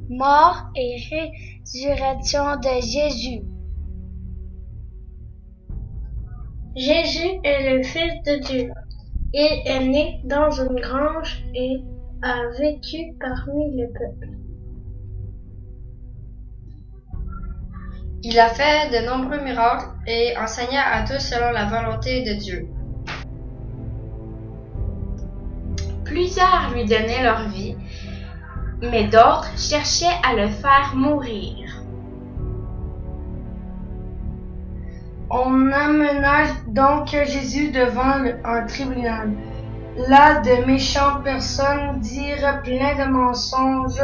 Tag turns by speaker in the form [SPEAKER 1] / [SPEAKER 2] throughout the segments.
[SPEAKER 1] mort et résurrection de Jésus. Jésus est le Fils de Dieu. Il est né dans une grange et a vécu parmi le peuple.
[SPEAKER 2] Il a fait de nombreux miracles et enseigna à tous selon la volonté de Dieu.
[SPEAKER 3] Plusieurs lui donnaient leur vie, mais d'autres cherchaient à le faire mourir.
[SPEAKER 4] On amena donc Jésus devant un tribunal. Là, de méchantes personnes dirent plein de mensonges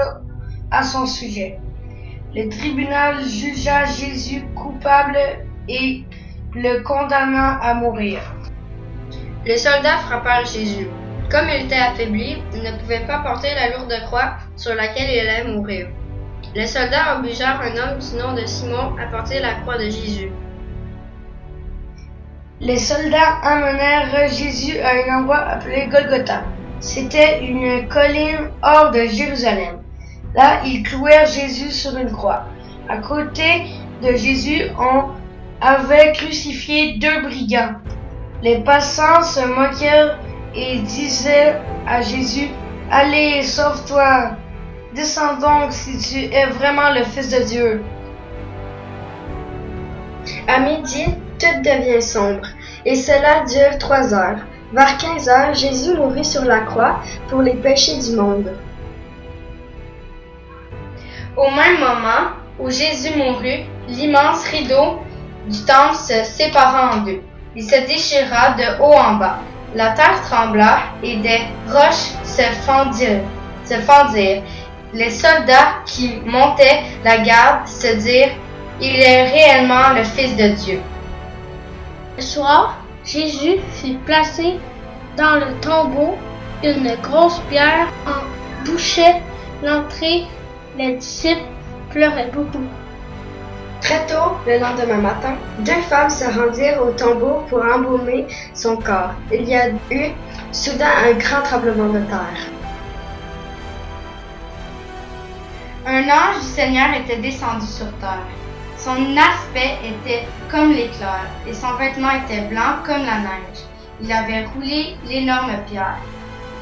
[SPEAKER 4] à son sujet. Le tribunal jugea Jésus coupable et le condamna à mourir.
[SPEAKER 2] Les soldats frappèrent Jésus. Comme il était affaibli, il ne pouvait pas porter la lourde croix sur laquelle il allait mourir. Les soldats obligèrent un homme du nom de Simon à porter la croix de Jésus.
[SPEAKER 4] Les soldats amenèrent Jésus à un endroit appelé Golgotha. C'était une colline hors de Jérusalem. Là, ils clouèrent Jésus sur une croix. À côté de Jésus, on avait crucifié 2 brigands. Les passants se moquèrent et disaient à Jésus, « Allez, sauve-toi! Descends donc si tu es vraiment le Fils de Dieu. »
[SPEAKER 2] À midi, tout devient sombre, et cela dure 3 heures. Vers 15 heures, Jésus mourut sur la croix pour les péchés du monde. Au même moment où Jésus mourut, l'immense rideau du temple se sépara en deux. Il se déchira de haut en bas. La terre trembla et des roches se fendirent. Les soldats qui montaient la garde se dirent « Il est réellement le Fils de Dieu. »
[SPEAKER 1] Le soir, Jésus fut placé dans le tombeau. Une grosse pierre en bouchait l'entrée. Les disciples pleuraient beaucoup.
[SPEAKER 2] Très tôt, le lendemain matin, 2 femmes se rendirent au tombeau pour embaumer son corps. Il y a eu soudain un grand tremblement de terre. Un ange du Seigneur était descendu sur terre. Son aspect était comme l'éclair et son vêtement était blanc comme la neige. Il avait roulé l'énorme pierre.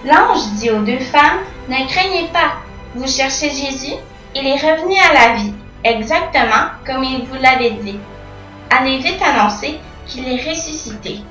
[SPEAKER 3] L'ange dit aux 2 femmes, « Ne craignez pas, vous cherchez Jésus, il est revenu à la vie, exactement comme il vous l'avait dit. Allez vite annoncer qu'il est ressuscité. »